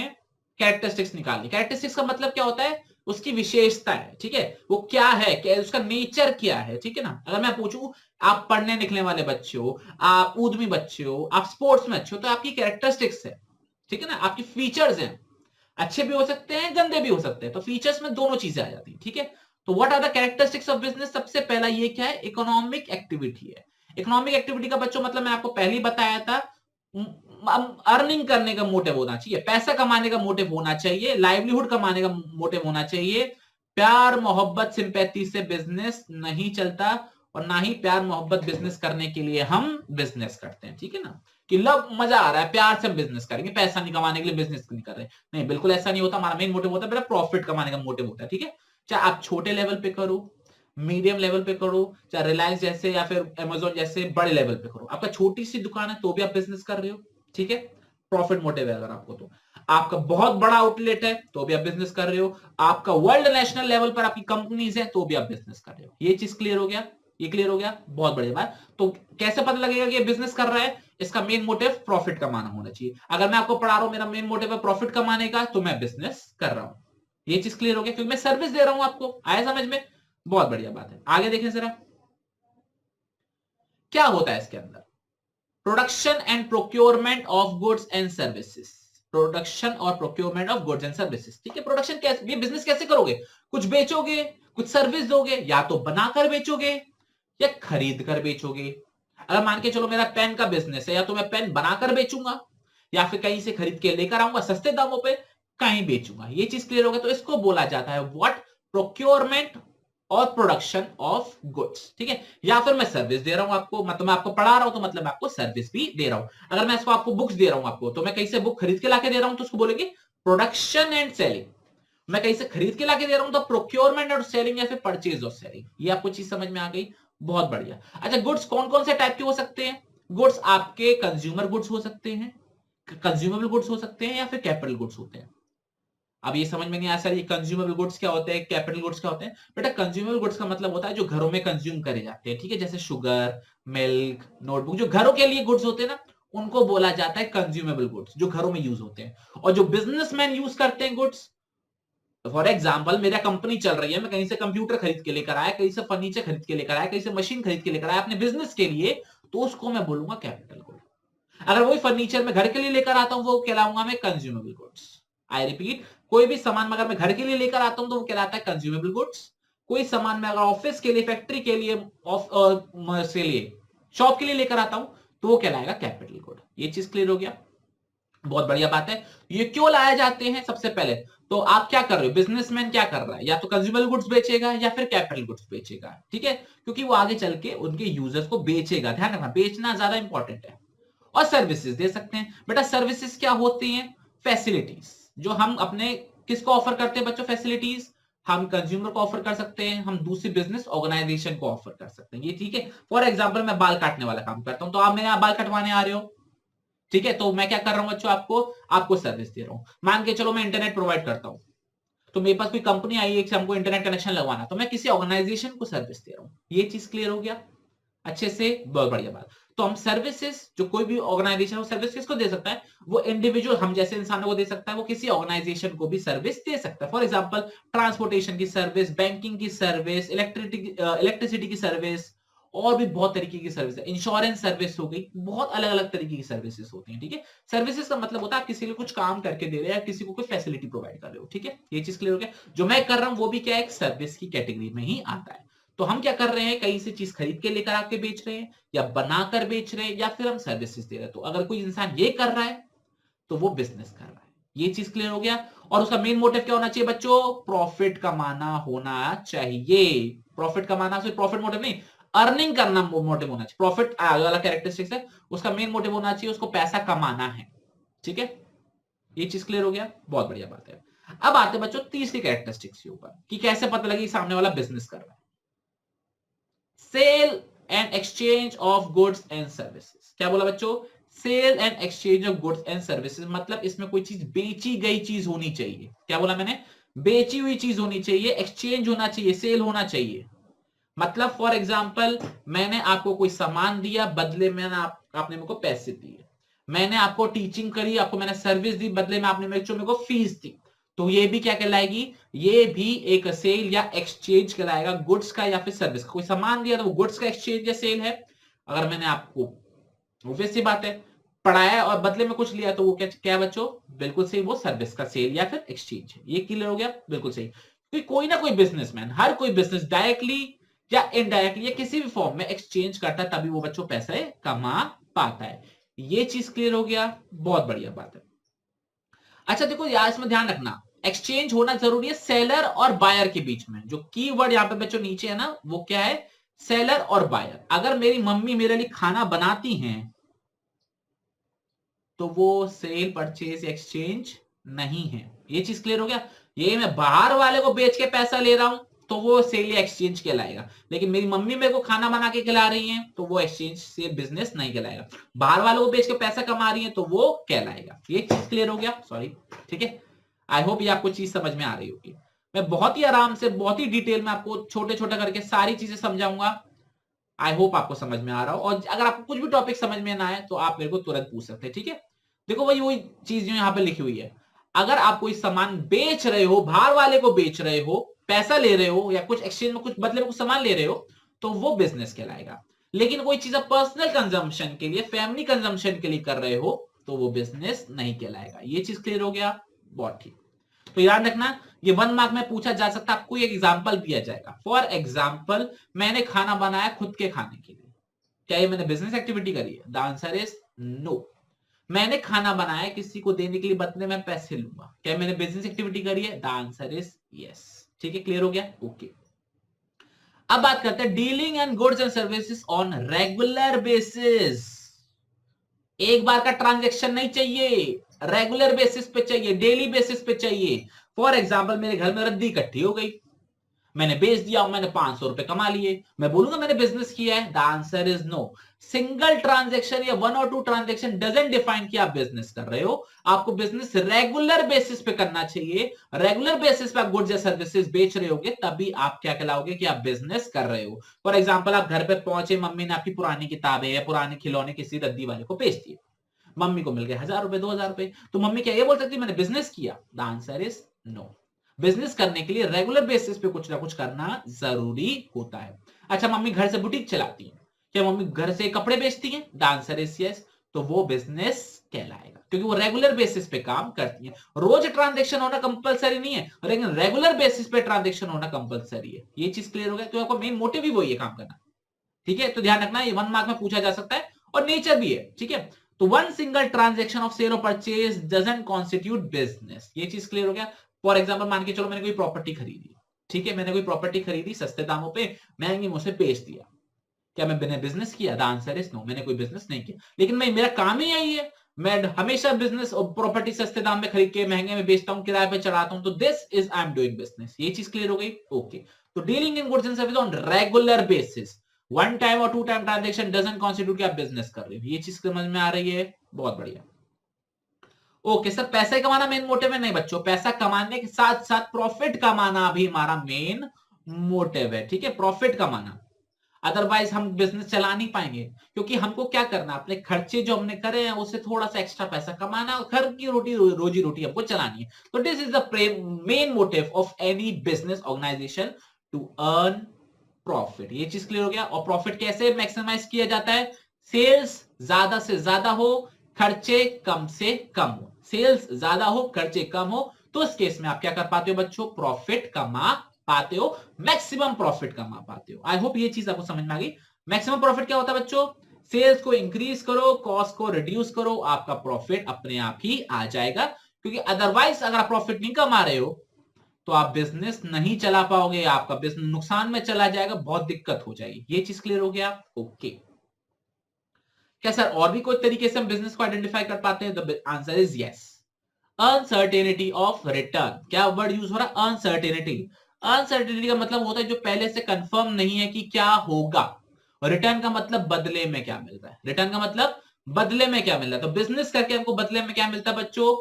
कैरेक्टरिस्टिक्स निकाली। कैरेक्टरिस्टिक्स का मतलब क्या होता है, उसकी विशेषता है। ठीक है, वो क्या है, क्या उसका नेचर क्या है। ठीक है ना, अगर मैं पूछूं आप पढ़ने निकलने वाले बच्चे हो, आप उद्यमी बच्चे हो, आप स्पोर्ट्स में अच्छे हो, तो आपकी कैरेक्टरिस्टिक्स है। ठीक है ना, आपकी फीचर्स हैं, अच्छे भी हो सकते हैं गंदे भी हो सकते हैं, तो फीचर्स में दोनों चीजें आ जाती है। ठीक है, तो what are the characteristics of business, सबसे पहला ये क्या है, इकोनॉमिक एक्टिविटी है। इकोनॉमिक एक्टिविटी का बच्चों मतलब मैं आपको पहले ही बताया था, अर्निंग करने का मोटिव होना चाहिए, पैसा कमाने का मोटिव होना चाहिए, लाइवलीहुड कमाने का मोटिव होना चाहिए। प्यार मोहब्बत सिंपैथी से बिजनेस नहीं चलता, और ना ही प्यार मोहब्बत बिजनेस करने के लिए हम बिजनेस करते हैं, ठीक है ना, कि लव मजा आ रहा है प्यार से हम बिजनेस करेंगे, पैसा नहीं कमाने के लिए बिजनेस नहीं कर रहे, नहीं बिल्कुल ऐसा नहीं होता। हमारा मेन मोटिव होता है मेरा प्रॉफिट कमाने का मोटिव होता है, ठीक है। चाहे आप छोटे लेवल पे करो, मीडियम लेवल पे करो, चाहे रिलायंस जैसे या फिर अमेजोन जैसे बड़े लेवल पे करो, आपका छोटी सी दुकान है तो भी आप बिजनेस कर रहे हो, ठीक है, प्रॉफिट मोटिव है अगर आपको तो। आपका बहुत बड़ा आउटलेट है तो भी आप बिजनेस कर रहे हो, आपका वर्ल्ड नेशनल लेवल पर आपकी कंपनीज है तो भी आप बिजनेस कर रहे हो। ये चीज क्लियर हो गया, ये क्लियर हो गया, बहुत बढ़िया बात। तो कैसे पता लगेगा कि ये बिजनेस कर रहा है? इसका मेन मोटिव प्रॉफिट कमाना होना चाहिए। अगर मैं आपको पढ़ा रहा हूं मेरा मेन मोटिव है प्रॉफिट कमाने का, तो मैं बिजनेस कर रहा हूं। ये चीज क्लियर हो गया, क्योंकि मैं सर्विस दे रहा हूं आपको, आया समझ में? बहुत बढ़िया बात है। आगे देखें जरा क्या होता है इसके अंदर। Production and procurement of goods and services, production और procurement of goods and services, ठीक है। प्रोडक्शन कैसे, ये बिजनेस कैसे करोगे? कुछ बेचोगे, कुछ सर्विस दोगे, या तो बनाकर बेचोगे या खरीद कर बेचोगे। अगर मान के चलो मेरा पेन का बिजनेस है, या तो मैं पेन बनाकर बेचूंगा या फिर कहीं से खरीद के लेकर आऊंगा सस्ते दामों पे, कहीं बेचूंगा। ये चीज क्लियर होगा। तो इसको बोला जाता है व्हाट, प्रोक्योरमेंट और प्रोडक्शन ऑफ गुड्स, ठीक है। या फिर मैं सर्विस दे रहा हूं आपको, मतलब मैं आपको पढ़ा रहा हूं तो मतलब मैं आपको सर्विस भी दे रहा हूं। अगर मैं इसको आपको बुक्स दे रहा हूं आपको, तो मैं कहीं से बुक खरीद के लाके दे रहा हूं तो उसको बोलेंगे प्रोडक्शन एंड सेलिंग। मैं कहीं से खरीद के लाके दे रहा हूं तो प्रोक्योरमेंट और सेलिंग या फिर परचेज और सेलिंग। ये आपको चीज समझ में आ गई, बहुत बढ़िया। अच्छा, गुड्स कौन कौन से टाइप के हो सकते हैं? गुड्स आपके कंज्यूमर गुड्स हो सकते हैं, कंज्यूमेबल गुड्स हो सकते हैं, या फिर कैपिटल गुड्स होते हैं। अब ये समझ में नहीं आया सर ये कंज्यूमेबल गुड्स क्या होते हैं, कैपिटल गुड्स क्या होते हैं? बेटा कंज्यूमेबल गुड्स का मतलब होता है जो घरों में कंज्यूम करे जाते हैं, ठीक है, जैसे शुगर, मिल्क, नोटबुक, जो घरों के लिए गुड्स होते हैं ना, उनको बोला जाता है कंज्यूमेबल गुड्स, जो घरों में यूज होते हैं। और जो बिजनेसमैन यूज करते हैं गुड्स, फॉर एग्जाम्पल मेरा कंपनी चल रही है, मैं कहीं से कंप्यूटर खरीद के लेकर आया, कहीं से फर्नीचर खरीद के लेकर आया, कहीं से मशीन खरीद के लेकर आया अपने बिजनेस के लिए, तो उसको मैं बोलूंगा कैपिटल गुड। अगर वही फर्नीचर मैं घर के लिए लेकर आता हूं वो कहलाऊंगा मैं कंज्यूमेबल गुड्स। आई रिपीट, कोई भी सामान अगर मैं घर के लिए लेकर आता हूं तो वो कहलाता है कंज्यूमेबल गुड्स। कोई सामान मैं अगर ऑफिस के लिए, फैक्ट्री के लिए, से लिए शॉप के लिए लेकर आता हूं तो वो कहलाएगा कैपिटल गुड। ये चीज क्लियर हो गया, बहुत बढ़िया बात है। ये क्यों लाए जाते हैं? सबसे पहले तो आप क्या कर रहे हो, बिजनेसमैन क्या कर रहा है, या तो कंज्यूमर गुड्स बेचेगा या फिर कैपिटल गुड्स बेचेगा, ठीक है, क्योंकि वो आगे चल के उनके यूजर्स को बेचेगा। ध्यान रखना, बेचना ज्यादा इंपॉर्टेंट है। और सर्विसेज दे सकते हैं। बेटा सर्विसेज क्या होती हैं? फैसिलिटीज, जो हम अपने किसको ऑफर करते हैं बच्चों? फैसिलिटीज हम कंज्यूमर को ऑफर कर सकते हैं, हम दूसरी बिजनेस ऑर्गेनाइजेशन को ऑफर कर सकते हैं। ये ठीक है। फॉर एग्जांपल मैं बाल काटने वाला काम करता हूं, तो आप मेरे यहाँ बाल कटवाने आ रहे हो, ठीक है, तो मैं क्या कर रहा हूं बच्चों? आपको आपको सर्विस दे रहा हूं। मान के चलो मैं इंटरनेट प्रोवाइड करता हूं, तो मेरे पास कोई कंपनी आई है कि हमको इंटरनेट कनेक्शन लगवाना, तो मैं किसी ऑर्गेनाइजेशन को सर्विस दे रहा हूं। ये चीज क्लियर हो गया अच्छे से, बहुत बढ़िया बात। तो हम सर्विसेज, जो कोई भी ऑर्गेनाइजेशन सर्विस किसको दे सकता है? वो इंडिविजुअल, हम जैसे इंसानों को दे सकता है, वो किसी ऑर्गेनाइजेशन को भी सर्विस दे सकता है। फॉर एग्जांपल ट्रांसपोर्टेशन की सर्विस, बैंकिंग की सर्विस, इलेक्ट्रिसिटी की सर्विस, और भी बहुत तरीके की सर्विस है। इंश्योरेंस सर्विस हो गई, बहुत अलग अलग तरीके की सर्विसेज होती हैं, ठीक है। सर्विसेज का मतलब होता है आप किसी को कुछ काम करके दे रहे हैं या किसी को कोई फैसिलिटी प्रोवाइड कर रहे हो, ठीक है। ये चीज क्लियर हो गया। जो मैं कर रहा हूं वो भी क्या है? एक सर्विस की कैटेगरी में ही आता है। तो हम क्या कर रहे हैं? कहीं से चीज खरीद के लेकर आके बेच रहे हैं, या बनाकर बेच रहे हैं, या फिर हम सर्विसेज दे रहे हैं। तो अगर कोई इंसान ये कर रहा है तो वो बिजनेस कर रहा है। ये चीज क्लियर हो गया। और उसका मेन मोटिव क्या होना चाहिए बच्चों? प्रॉफिट कमाना होना चाहिए। प्रॉफिट कमाना, सिर्फ प्रॉफिट मोटिव नहीं, अर्निंग करना मोटिव होना चाहिए। प्रॉफिट वाला कैरेक्टरिस्टिक्स है, उसका मेन मोटिव होना चाहिए उसको पैसा कमाना है, ठीक है। ये चीज क्लियर हो गया, बहुत बढ़िया बात है। अब आते बच्चों तीसरी कैरेक्टरिस्टिक्स के ऊपर कि कैसे पता लगी सामने वाला बिजनेस कर रहा है। Sale and exchange of goods and services. क्या बोला बच्चों? Sale and exchange of goods and services, मतलब इसमें कोई चीज बेची गई चीज होनी चाहिए। क्या बोला मैंने? बेची हुई चीज होनी चाहिए, एक्सचेंज होना चाहिए, सेल होना चाहिए। मतलब फॉर एग्जाम्पल मैंने आपको कोई सामान दिया, बदले में आपने मेरे को पैसे दिए। मैंने आपको टीचिंग करी, आपको मैंने सर्विस दी, बदले में आपने मेरे को फीस दी। तो ये भी क्या कहलाएगी? ये भी एक सेल या एक्सचेंज कहलाएगा, गुड्स का या फिर सर्विस का। कोई सामान दिया तो वो गुड्स का एक्सचेंज या सेल है। अगर मैंने आपको, ऑब्वियस सी बात है, पढ़ाया और बदले में कुछ लिया तो वो क्या क्या बच्चों? बिल्कुल सही, वो सर्विस का सेल या फिर एक्सचेंज है। ये क्लियर हो गया, बिल्कुल सही। क्योंकि कोई ना कोई बिजनेसमैन, हर कोई बिजनेस डायरेक्टली या इनडायरेक्टली या किसी भी फॉर्म में एक्सचेंज करता है, तभी वो बच्चों पैसे कमा पाता है। ये चीज क्लियर हो गया, बहुत बढ़िया बात है। अच्छा देखो यार, इसमें ध्यान रखना, एक्सचेंज होना जरूरी है सेलर और बायर के बीच में। जो कीवर्ड यहाँ पे बच्चों नीचे है ना, वो क्या है? सेलर और बायर। अगर मेरी मम्मी मेरे लिए खाना बनाती हैं तो वो सेल परचेज एक्सचेंज नहीं है। ये चीज क्लियर हो गया। ये मैं बाहर वाले को बेच के पैसा ले रहा हूं तो वो सेल या एक्सचेंज कहलाएगा, लेकिन मेरी मम्मी मेरे को खाना बना के खिला रही है तो वो एक्सचेंज से बिजनेस नहीं कहलाएगा। बाहर वालों को बेच के पैसा कमा रही है तो वो कहलाएगा। ये चीज क्लियर हो गया, सॉरी, ठीक है। आई होप ये आपको चीज समझ में आ रही होगी। मैं बहुत ही आराम से, बहुत ही डिटेल में आपको छोटे छोटे करके सारी चीजें समझाऊंगा। आई होप आपको समझ में आ रहा हो, और अगर आपको कुछ भी टॉपिक समझ में ना आए तो आप मेरे को तुरंत पूछ सकते हैं, ठीक है। देखो वही वही चीज जो यहाँ पे लिखी हुई है, अगर आप कोई सामान बेच रहे हो, बाहर वाले को बेच रहे हो, पैसा ले रहे हो, या कुछ एक्सचेंज में कुछ बदले में कुछ सामान ले रहे हो, तो वो बिजनेस कहलाएगा। लेकिन कोई चीज आप पर्सनल कंजम्पशन के लिए, फैमिली कंजम्पशन के लिए कर रहे हो तो वो बिजनेस नहीं कहलाएगा। ये चीज क्लियर हो गया, बहुत ठीक। तो याद रखना, ये 1 मार्क में पूछा जा सकता है, आपको एक एग्जांपल दिया जाएगा। फॉर एग्जांपल, मैंने खाना बनाया खुद के खाने के लिए, क्या ये मैंने बिजनेस एक्टिविटी करी है? The answer is no. मैंने खाना बनाया किसी को देने के लिए, बदले में पैसे लूंगा, क्या मैंने बिजनेस एक्टिविटी करी है? The answer is yes. ठीक है, क्लियर हो गया, ओके। अब बात करते हैं dealing and goods and services on regular basis. एक बार का ट्रांजैक्शन नहीं चाहिए, रेगुलर बेसिस पे चाहिए, डेली बेसिस पे चाहिए। फॉर एग्जांपल, मेरे घर में रद्दी इकट्ठी हो गई, मैंने बेच दिया, मैंने 500 रुपए कमा लिए, मैं बोलूंगा मैंने बिजनेस किया है? The answer is no. Single transaction या 1 और 2 ट्रांजैक्शन डजंट डिफाइन कि आप बिजनेस कर रहे हो। आपको बिजनेस रेगुलर बेसिस पे करना चाहिए। रेगुलर बेसिस पे आप गुड्स या सर्विसेज बेच रहे होगे, तभी आप क्या कहलाओगे कि आप बिजनेस कर रहे हो। फॉर एग्जाम्पल, आप घर पे पहुंचे, मम्मी ने आपकी पुरानी किताबें या पुराने खिलौने किसी रद्दी वाले को बेच दिए, मम्मी को मिल गए 1000 रुपए, 2000 रुपए, तो मम्मी क्या ये बोल सकती है मैंने बिजनेस किया? The answer is no. Business करने के लिए रेगुलर बेसिस पे कुछ ना कुछ करना जरूरी होता है। अच्छा, मम्मी घर से बुटीक चलाती है, क्या मम्मी घर से कपड़े बेचती है? The answer is yes. तो वो बिजनेस कहलाएगा, क्योंकि वो रेगुलर बेसिस पे काम करती है। रोज ट्रांजेक्शन होना कंपलसरी नहीं है, लेकिन रेगुलर बेसिस पे ट्रांजेक्शन होना कंपलसरी है। ये चीज क्लियर हो गया? तो आपको मेन मोटिव ही वही है, काम करना, ठीक है। तो ध्यान रखना, ये 1 मार्क में पूछा जा सकता है, और नेचर भी है, ठीक है। तो one single transaction of sale और परचेज डजंट कॉन्स्टिट्यूट बिजनेस। ये चीज क्लियर हो गया। फॉर एग्जाम्पल, मान के चलो मैंने कोई प्रॉपर्टी खरीदी, ठीक है, मैंने कोई प्रॉपर्टी खरीदी सस्ते दामों पे, महंगी मुझसे बेच दिया, क्या मैंने बिजनेस किया? द आंसर इज नो, मैंने कोई बिजनेस नहीं किया। लेकिन मैं, मेरा काम ही यही है, मैं हमेशा बिजनेस और प्रॉपर्टी सस्ते दाम में खरीद के महंगे में बेचता हूं, किराए पे चढ़ाता हूं, तो this is I am doing business. ये चीज क्लियर हो गई, ओके। तो dealing in goods and service on regular basis, 1 time और 2 टाइम ट्रांजेक्शन डजंट कॉन्स्टिट्यूट कि आप बिजनेस कर रहे हो। ये चीज समझ में आ रही है, बहुत बढ़िया। ओके सर, पैसा कमाना मेन मोटिव है? नहीं बच्चों, पैसा कमाने के साथ साथ प्रॉफिट कमाना भी हमारा मेन मोटिव है, ठीक है, प्रॉफिट कमाना। अदरवाइज हम बिजनेस चला नहीं पाएंगे, क्योंकि हमको क्या करना, अपने खर्चे जो हमने करे हैं उससे थोड़ा सा एक्स्ट्रा पैसा कमाना, और घर की रोजी रोटी हमको चलानी है। तो this is the main motive of any business organisation, to earn profit. ये चीज क्लियर हो गया। और प्रॉफिट कैसे मैक्सिमाइज किया जाता है? सेल्स ज्यादा से ज्यादा हो, खर्चे कम से कम हो। सेल्स ज्यादा हो, खर्चे कम हो, तो इस केस में आप क्या कर पाते हो बच्चों? प्रॉफिट कमा पाते हो, मैक्सिमम प्रॉफिट कमा पाते हो। आई होप ये चीज आपको समझ में आ गई। मैक्सिमम प्रॉफिट क्या होता है बच्चों? सेल्स को इंक्रीज करो, कॉस्ट को रिड्यूस करो, आपका प्रॉफिट अपने आप ही आ जाएगा। क्योंकि अदरवाइज अगर आप प्रॉफिट नहीं कमा रहे हो तो आप बिजनेस नहीं चला पाओगे, आपका बिजनेस नुकसान में चला जाएगा, बहुत दिक्कत हो जाएगी। ये चीज क्लियर हो गया, ओके। क्या सर और भी कोई तरीके से हम बिजनेस को आइडेंटिफाई कर पाते हैं? The answer is yes. Uncertainty of return, क्या वर्ड यूज हो रहा है? अनसर्टेनिटी। अनसर्टेनिटी का मतलब होता है जो पहले से कंफर्म नहीं है कि क्या होगा। और रिटर्न का मतलब बदले में क्या मिल रहा है। रिटर्न का मतलब बदले में क्या मिल रहा है। तो बिजनेस करके हमको बदले में क्या मिलता है बच्चों?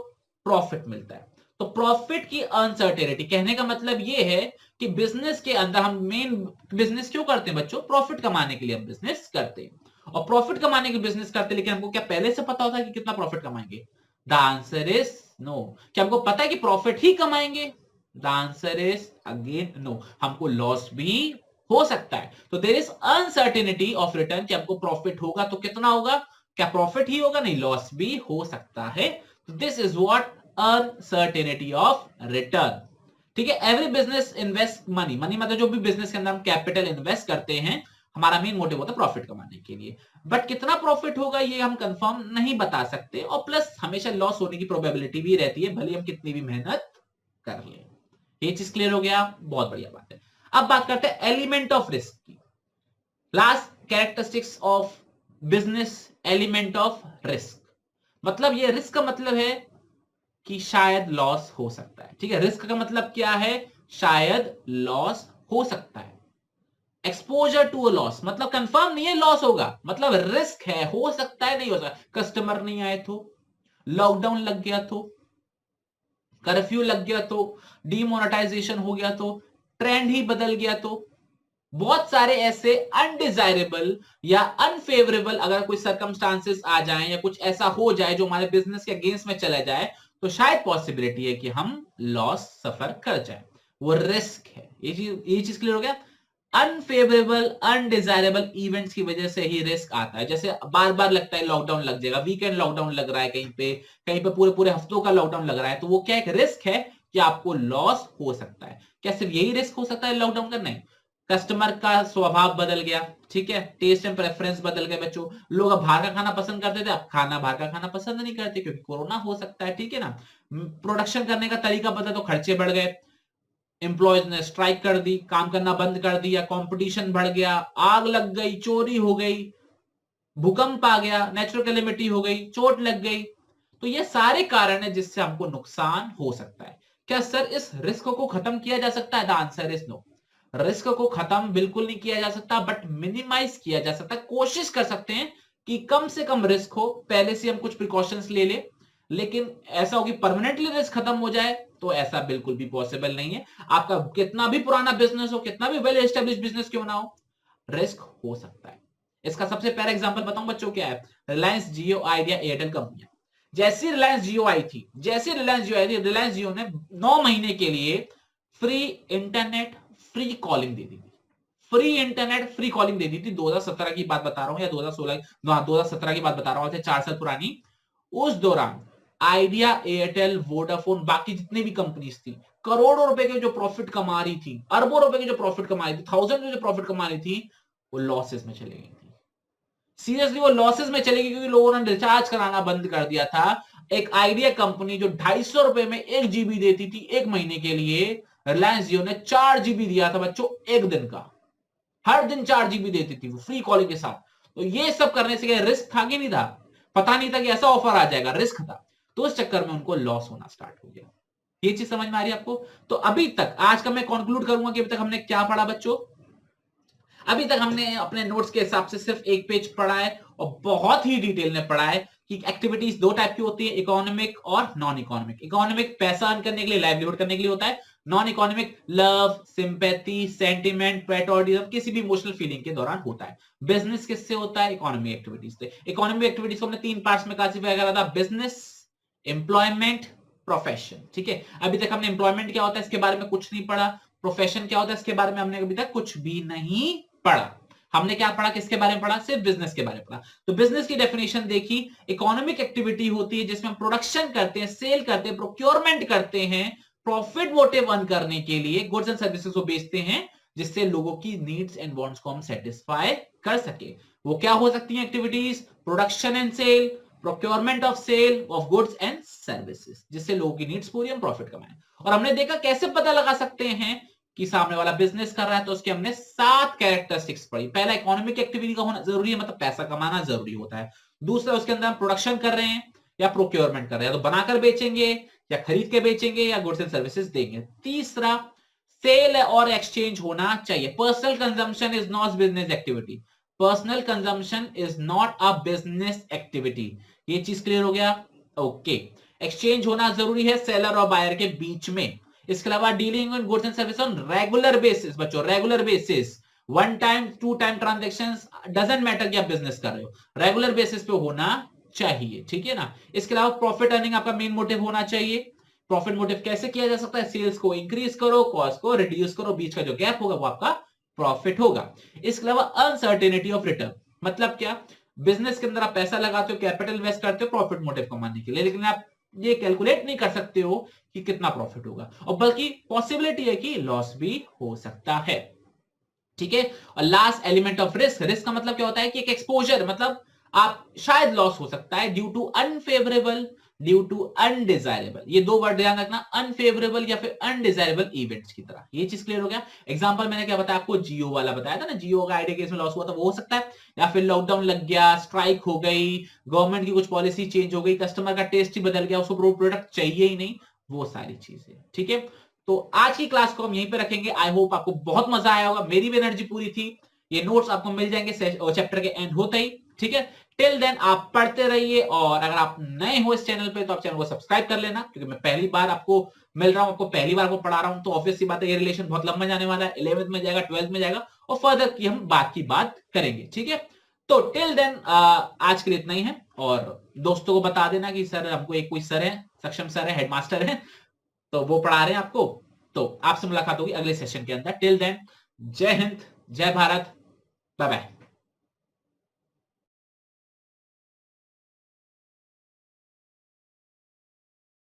प्रॉफिट मिलता है। तो प्रॉफिट की अनसर्टेनिटी कहने का मतलब यह है कि बिजनेस के अंदर हम मेन बिजनेस क्यों करते हैं बच्चों? प्रॉफिट कमाने के लिए हम बिजनेस करते हैं। और प्रॉफिट कमाने के बिजनेस करते हैं, लेकिन हमको क्या पहले से पता होता है कि कितना प्रॉफिट कमाएंगे? The answer is no. क्या हमको पता है कि प्रॉफिट ही कमाएंगे? The answer is again no. हमको लॉस भी हो सकता है। तो there is uncertainty of return, कि हमको प्रॉफिट होगा तो कितना होगा? क्या प्रॉफिट ही होगा? नहीं, लॉस भी हो सकता है। This is what uncertainty of return, ठीक है। Every business invest money, money मतलब जो भी बिजनेस के अंदर हम कैपिटल इन्वेस्ट करते हैं, हमारा मेन मोटिव होता है प्रॉफिट कमाने के लिए। बट कितना प्रॉफिट होगा ये हम कंफर्म नहीं बता सकते, और प्लस हमेशा लॉस होने की प्रोबेबिलिटी भी रहती है, भले हम कितनी भी मेहनत कर ले। ये चीज क्लियर हो गया, बहुत बढ़िया बात है। अब बात करते हैं एलिमेंट ऑफ रिस्क की। Last characteristics of business element of risk, मतलब ये रिस्क का मतलब है कि शायद लॉस हो सकता है। ठीक है, रिस्क का मतलब क्या है, शायद लॉस हो सकता है। एक्सपोजर टू अ लॉस मतलब कंफर्म नहीं है लॉस होगा, मतलब रिस्क है, हो सकता है नहीं हो सकता। कस्टमर नहीं आए तो, लॉकडाउन लग गया तो, कर्फ्यू लग गया तो, डीमोनेटाइजेशन हो गया तो, ट्रेंड ही बदल गया तो, बहुत सारे ऐसे अनडिजायरेबल या अनफेवरेबल अगर कोई सर्कमस्टांसेस आ जाएं या कुछ ऐसा हो जाए जो हमारे बिजनेस के अगेंस्ट में चला जाए, तो शायद पॉसिबिलिटी है कि हम लॉस सफर कर जाए। वो रिस्क है। ये चीज क्लियर हो गया। अनफेवरेबल अनडिजायरेबल इवेंट्स की वजह से ही रिस्क आता है। जैसे बार बार लगता है लॉकडाउन लग जाएगा, वीकेंड लॉकडाउन लग रहा है, कहीं पे पूरे पूरे हफ्तों का लॉकडाउन लग रहा है, तो वो क्या एक रिस्क है कि आपको लॉस हो सकता है। क्या सिर्फ यही रिस्क हो सकता है लॉकडाउन का? नहीं, कस्टमर का स्वभाव बदल गया, ठीक है, टेस्ट एंड प्रेफरेंस बदल गए। बच्चों, लोग अब बाहर का खाना पसंद करते थे, अब बाहर का खाना पसंद नहीं करते क्योंकि कोरोना हो सकता है। ठीक है ना, प्रोडक्शन करने का तरीका बदला तो खर्चे बढ़ गए, एम्प्लॉयज ने स्ट्राइक कर दी, काम करना बंद कर दिया, कंपटीशन बढ़ गया, आग लग गई, चोरी हो गई, भूकंप आ गया, नेचुरल कैलेमिटी हो गई, चोट लग गई। तो ये सारे कारण है जिससे हमको नुकसान हो सकता है। क्या सर इस रिस्क को खत्म किया जा सकता है? The answer is no. Risk को खत्म बिल्कुल नहीं किया जा सकता, बट मिनिमाइज किया जा सकता है। कोशिश कर सकते हैं कि कम से कम रिस्क हो, पहले से हम कुछ प्रिकॉशंस ले ले। लेकिन ऐसा होगी परमानेंटली रिस्क खत्म हो जाए तो ऐसा बिल्कुल भी पॉसिबल नहीं है। आपका कितना भी पुराना बिजनेस हो, कितना भी वेल एस्टेब्लिश बिजनेस क्यों ना हो, रिस्क हो सकता है। इसका सबसे पहला एग्जांपल बताऊं बच्चों, क्या है? रिलायंस जियो, आइडिया, एयरटेल कंपनियां। जैसी रिलायंस जियो आई थी, रिलायंस जियो ने 9 महीने के लिए फ्री इंटरनेट, फ्री कॉलिंग दे दी थी। फ्री इंटरनेट, फ्री कॉलिंग दे दी थी। 2017 की बात बता रहा हूं या 2016, 2017 की बात बता रहा हूं, 4 साल पुरानी। उस दौरान आइडिया, एयरटेल, वोडाफोन, बाकी जितनी भी कंपनीज थी, करोड़ों रुपए के जो प्रॉफिट कमा रही थी, अरबों रुपए के जो प्रॉफिट कमा रही थी, थाउजेंड जो प्रॉफिट कमा रही थी, वो लॉसेस में चली गई थी। सीरियसली वो लॉसेस में चली गई क्योंकि लोगों ने रिचार्ज कराना बंद कर दिया था। एक आइडिया कंपनी जो 250 रुपए में 1 जीबी देती थी एक महीने के लिए, रिलायंस जियो ने 4 जीबी दिया था बच्चों एक दिन का। हर दिन 4 जीबी देती थी वो फ्री कॉलिंग के साथ। तो ये सब करने से क्या रिस्क था कि नहीं था? पता नहीं था कि ऐसा ऑफर आ जाएगा, रिस्क था। तो उस चक्कर में उनको लॉस होना स्टार्ट हो गया। ये चीज समझ में आ रही है आपको? तो अभी तक आज का मैं कंक्लूड करूंगा कि अभी तक हमने क्या पढ़ा बच्चों। अभी तक हमने अपने नोट्स के हिसाब से सिर्फ एक पेज पढ़ा है और बहुत ही डिटेल में पढ़ा है कि एक्टिविटीज 2 टाइप की होती है, इकोनॉमिक और नॉन इकोनॉमिक। इकोनॉमिक पैसा अर्न करने के लिए, लाइवलीहुड करने के लिए होता है। Non economic love, sympathy, sentiment, patriotism, किसी भी इमोशनल फीलिंग के दौरान होता है। बिजनेस किससे होता है? इकोनॉमिक एक्टिविटीज से। इकोनॉमिक एक्टिविटीज को हमने 3 पार्ट्स में क्लासिफाई करा था, बिजनेस, एम्प्लॉयमेंट, प्रोफेशन। ठीक है, अभी तक हमने एम्प्लॉयमेंट क्या होता है इसके बारे में कुछ नहीं पढ़ा, प्रोफेशन क्या होता है इसके बारे में हमने अभी तक कुछ भी नहीं पढ़ा। हमने क्या पढ़ा, किसके बारे में पढ़ा? सिर्फ बिजनेस के बारे में पढ़ा। तो बिजनेस की डेफिनेशन देखी, इकोनॉमिक एक्टिविटी होती है जिसमें हम प्रोडक्शन करते हैं, सेल करते हैं, प्रोक्योरमेंट करते हैं, प्रॉफिट मोटिव अर्न करने के लिए गुड्स एंड सर्विसेज को बेचते हैं जिससे लोगों की नीड्स एंड वांट्स को हम सेटिस्फाई कर सके। वो क्या हो सकती हैं activities? Production and sale, procurement of sale of goods and services, जिससे लोगों की नीड्स पूरी हम प्रॉफिट कमाएं। और हमने देखा कैसे पता लगा सकते हैं कि सामने वाला बिजनेस कर रहा है, तो उसके हमने 7 कैरेक्टरिस्टिक्स पढ़ी। पहला, इकोनॉमिक एक्टिविटी का होना जरूरी है, मतलब पैसा कमाना जरूरी होता है। दूसरा, उसके अंदर हम प्रोडक्शन कर रहे हैं या प्रोक्योरमेंट कर रहे हैं, तो बनाकर बेचेंगे या खरीद के बेचेंगे या गुड्स एंड सर्विसेज देंगे। तीसरा, सेल और एक्सचेंज होना चाहिए। Personal consumption is not business activity. Personal consumption is not a business activity. ये चीज क्लियर हो गया? ओके। एक्सचेंज होना जरूरी है सेलर और बायर के बीच में। इसके अलावा dealing in goods and service on regular basis, बच्चों regular basis, 1 time 2 time transactions, doesn't matter कि आप बिजनेस कर रहे हो, रेगुलर बेसिस पे होना चाहिए। ठीक है ना? इसके अलावा प्रॉफिट अर्निंग आपका मेन मोटिव होना चाहिए। प्रॉफिट मोटिव कैसे किया जा सकता है? सेल्स को इंक्रीज करो, कॉस्ट को रिड्यूस करो, बीच का जो गैप होगा वो आपका प्रॉफिट होगा। इसके अलावा अनसर्टेनिटी ऑफ रिटर्न, मतलब क्या? बिजनेस के अंदर आप पैसा लगाते हो, कैपिटल इन्वेस्ट करते हो प्रॉफिट मोटिव कमाने के लिए, लेकिन आप ये कैलकुलेट नहीं कर सकते हो कि कितना प्रॉफिट होगा, और बल्कि पॉसिबिलिटी है कि लॉस भी हो सकता है। ठीक है? और last element of risk, risk का मतलब क्या होता है कि एक एक्सपोजर, मतलब आप शायद लॉस हो सकता है due to unfavourable due to undesirable, ये दो वर्ड ध्यान रखना, अनफेवरेबल या फिर अनडिजायरेबल इवेंट्स की तरह। ये चीज क्लियर हो गया। एग्जांपल मैंने क्या बताया आपको, जियो वाला बताया था ना, जियो का आईडिया केस में लॉस हुआ था, वो हो सकता है, या फिर लॉकडाउन लग गया, स्ट्राइक हो गई, गवर्नमेंट की कुछ पॉलिसी चेंज हो गई, कस्टमर का टेस्ट ही बदल गया, उसको प्रोडक्ट चाहिए ही नहीं, वो सारी चीजें। ठीक है, तो आज की क्लास को हम यहीं पे रखेंगे। आई होप आपको बहुत मजा आया होगा, मेरी भी एनर्जी पूरी थी। ये नोट्स आपको मिल जाएंगे चैप्टर के एंड होते ही। ठीक है, टिल देन आप पढ़ते रहिए, और अगर आप नए हो इस चैनल पे तो आप चैनल को सब्सक्राइब कर लेना, क्योंकि मैं पहली बार आपको मिल रहा हूं, आपको पहली बार आपको पढ़ा रहा हूं, तो ऑब्वियस सी बात है ये रिलेशन बहुत लंबा जाने वाला है, 11th में जाएगा, 12th में जाएगा, और फर्दर की हम बात की बात करेंगे। ठीक है, तो टिल देन आज के लिए इतना ही है, और दोस्तों को बता देना कि सर हमको एक कोई सर है, सक्षम सर है, हेडमास्टर है, तो वो पढ़ा रहे हैं आपको। तो आपसे मुलाकात होगी अगले सेशन के अंदर। टिल देन, जय हिंद, जय भारत, बाय बाय।